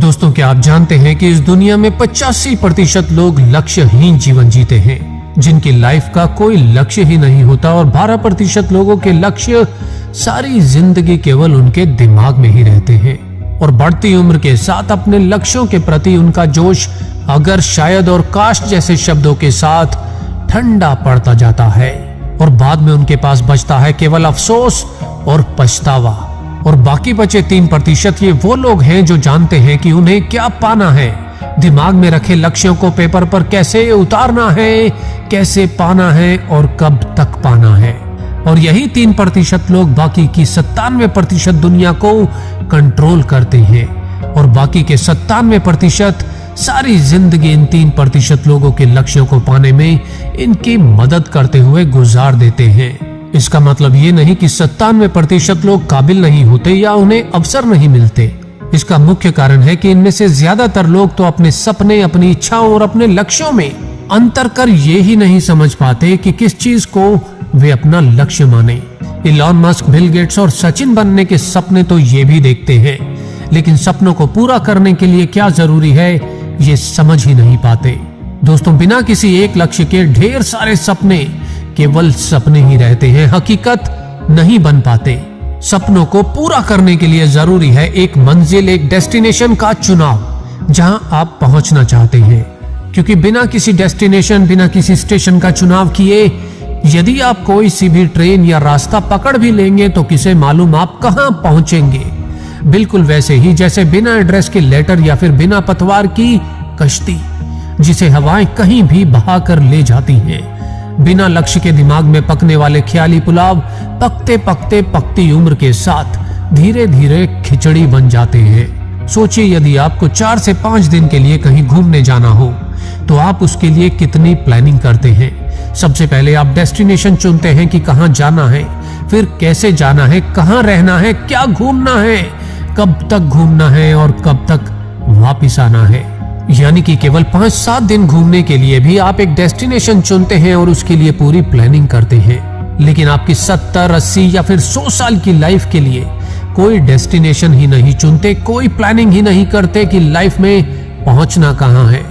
दोस्तों, क्या आप जानते हैं कि इस दुनिया में 85% लोग लक्ष्यहीन जीवन जीते हैं, जिनकी लाइफ का कोई लक्ष्य ही नहीं होता, और 12% लोगों के लक्ष्य सारी जिंदगी केवल उनके दिमाग में ही रहते हैं। और बढ़ती उम्र के साथ अपने लक्ष्यों के प्रति उनका जोश अगर शायद और काश जैसे शब्दों के साथ ठंडा पड़ता जाता है, और बाद में उनके पास बचता है केवल अफसोस और पछतावा। और बाकी बचे 3% ये वो लोग हैं जो जानते हैं कि उन्हें क्या पाना है, दिमाग में रखे लक्ष्यों को पेपर पर कैसे उतारना है, कैसे पाना है और कब तक पाना है। और यही 3% लोग बाकी की 97% दुनिया को कंट्रोल करते हैं, और बाकी के 97% सारी जिंदगी इन 3% लोगों के लक्ष्यों को पाने में इनकी मदद करते हुए गुजार देते हैं। इसका मतलब ये नहीं कि 97% लोग काबिल नहीं होते या उन्हें अवसर नहीं मिलते। इसका मुख्य कारण है कि इनमें से ज्यादातर लोग तो अपने सपने, अपनी इच्छाओं और अपने लक्ष्यों में अंतर कर ये ही नहीं समझ पाते कि किस चीज को वे अपना लक्ष्य माने। इलॉन मस्क, बिल गेट्स और सचिन बनने के सपने तो ये भी देखते हैं, लेकिन सपनों को पूरा करने के लिए क्या जरूरी है ये समझ ही नहीं पाते। दोस्तों, बिना किसी एक लक्ष्य के ढेर सारे सपने केवल सपने ही रहते हैं, हकीकत नहीं बन पाते। सपनों को पूरा करने के लिए जरूरी है एक मंजिल, एक डेस्टिनेशन का चुनाव जहां आप पहुंचना चाहते हैं। क्योंकि बिना किसी डेस्टिनेशन, बिना किसी स्टेशन का चुनाव किए यदि आप कोई सी भी ट्रेन या रास्ता पकड़ भी लेंगे तो किसे मालूम आप कहां पहुंचेंगे। बिल्कुल वैसे ही जैसे बिना एड्रेस के लेटर या फिर बिना पतवार की कश्ती जिसे हवाएं कहीं भी बहा कर ले जाती हैं। बिना लक्ष्य के दिमाग में पकने वाले ख्याली पुलाव पकते पकते पकती उम्र के साथ धीरे धीरे खिचड़ी बन जाते हैं। सोचिए, यदि आपको 4 से 5 दिन के लिए कहीं घूमने जाना हो तो आप उसके लिए कितनी प्लानिंग करते हैं। सबसे पहले आप डेस्टिनेशन चुनते हैं कि कहां जाना है, फिर कैसे जाना है, कहां रहना है, क्या घूमना है, कब तक घूमना है और कब तक वापिस आना है। यानी कि केवल 5-7 दिन घूमने के लिए भी आप एक डेस्टिनेशन चुनते हैं और उसके लिए पूरी प्लानिंग करते हैं। लेकिन आपकी 70, 80 या फिर 100 साल की लाइफ के लिए कोई डेस्टिनेशन ही नहीं चुनते, कोई प्लानिंग ही नहीं करते कि लाइफ में पहुंचना कहां है।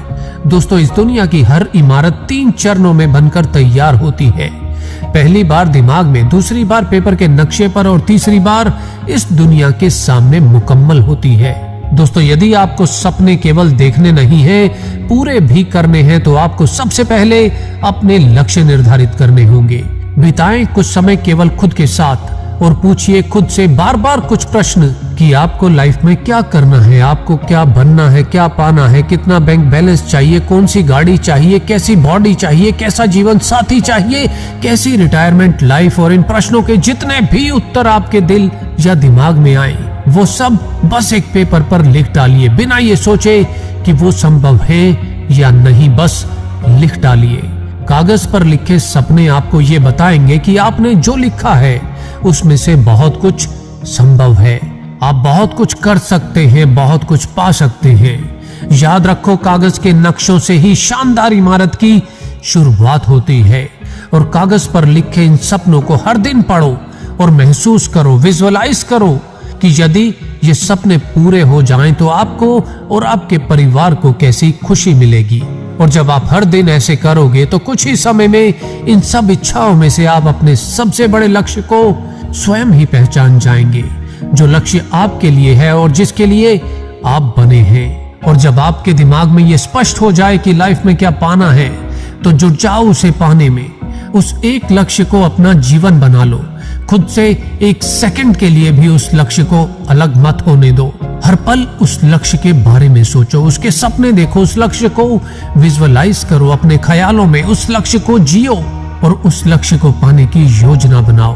दोस्तों, इस दुनिया की हर इमारत 3 चरणों में बनकर तैयार होती है। पहली बार दिमाग में, दूसरी बार पेपर के नक्शे पर और तीसरी बार इस दुनिया के सामने मुकम्मल होती है। दोस्तों, यदि आपको सपने केवल देखने नहीं है, पूरे भी करने हैं, तो आपको सबसे पहले अपने लक्ष्य निर्धारित करने होंगे। बिताएं कुछ समय केवल खुद के साथ और पूछिए खुद से बार बार कुछ प्रश्न कि आपको लाइफ में क्या करना है, आपको क्या बनना है, क्या पाना है, कितना बैंक बैलेंस चाहिए, कौन सी गाड़ी चाहिए, कैसी बॉडी चाहिए, कैसा जीवन साथी चाहिए, कैसी रिटायरमेंट लाइफ। और इन प्रश्नों के जितने भी उत्तर आपके दिल या दिमाग में आए वो सब बस एक पेपर पर लिख डालिए, बिना ये सोचे कि वो संभव है या नहीं, बस लिख डालिए। कागज पर लिखे सपने आपको ये बताएंगे कि आपने जो लिखा है उसमें से बहुत कुछ संभव है। आप बहुत कुछ कर सकते हैं, बहुत कुछ पा सकते हैं। याद रखो, कागज के नक्शों से ही शानदार इमारत की शुरुआत होती है। और कागज पर लिखे इन सपनों को हर दिन पढ़ो और महसूस करो, विजुअलाइज करो कि यदि ये सपने पूरे हो जाएं तो आपको और आपके परिवार को कैसी खुशी मिलेगी। और जब आप हर दिन ऐसे करोगे तो कुछ ही समय में इन सब इच्छाओं में से आप अपने सबसे बड़े लक्ष्य को स्वयं ही पहचान जाएंगे, जो लक्ष्य आपके लिए है और जिसके लिए आप बने हैं। और जब आपके दिमाग में ये स्पष्ट हो जाए कि लाइफ में क्या पाना है, तो जुट जाओ उसे पाने में। उस एक लक्ष्य को अपना जीवन बना लो। खुद से एक सेकंड के लिए भी उस लक्ष्य को अलग मत होने दो। हर पल उस लक्ष्य के बारे में सोचो, उसके सपने देखो, उस लक्ष्य को विजुअलाइज करो, अपने ख्यालों में उस लक्ष्य को जियो और उस लक्ष्य को पाने की योजना बनाओ।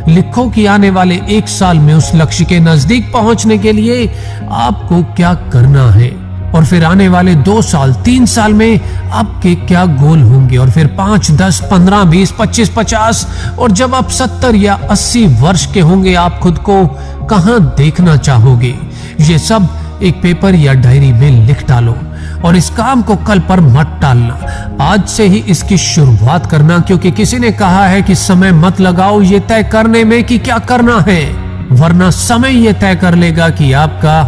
लिखो कि आने वाले 1 साल में उस लक्ष्य के नजदीक पहुंचने के लिए आपको क्या करना है, और फिर आने वाले 2 साल, 3 साल में आपके क्या गोल होंगे, और फिर 5, 10, 15, 20, 25, 50, और जब आप 70 या 80 वर्ष के होंगे आप खुद को कहां देखना चाहोगे। ये सब एक पेपर या डायरी में लिख डालो और इस काम को कल पर मत टालना। आज से ही इसकी शुरुआत करना, क्योंकि किसी ने कहा है कि समय मत लगाओ ये तय करने में कि क्या करना है, वरना समय ये तय कर लेगा कि आपका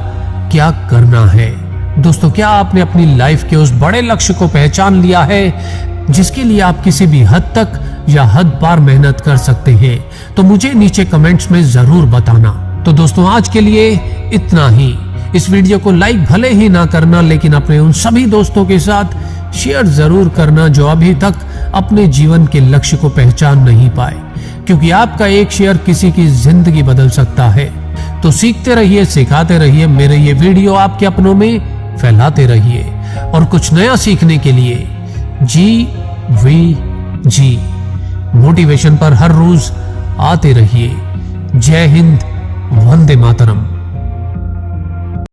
क्या करना है। दोस्तों, क्या आपने अपनी लाइफ के उस बड़े लक्ष्य को पहचान लिया है जिसके लिए आप किसी भी हद तक या हद पार मेहनत कर सकते हैं? तो मुझे नीचे कमेंट्स में जरूर बताना। तो दोस्तों, आज के लिए इतना ही। इस वीडियो को लाइक भले ही ना करना, लेकिन अपने उन सभी दोस्तों के साथ शेयर जरूर करना जो अभी तक अपने जीवन के लक्ष्य को पहचान नहीं पाए, क्योंकि आपका एक शेयर किसी की जिंदगी बदल सकता है। तो सीखते रहिए, सिखाते रहिए, मेरे ये वीडियो आपके अपनों में फैलाते रहिए और कुछ नया सीखने के लिए GVG मोटिवेशन पर हर रोज आते रहिए। जय हिंद, वंदे मातरम।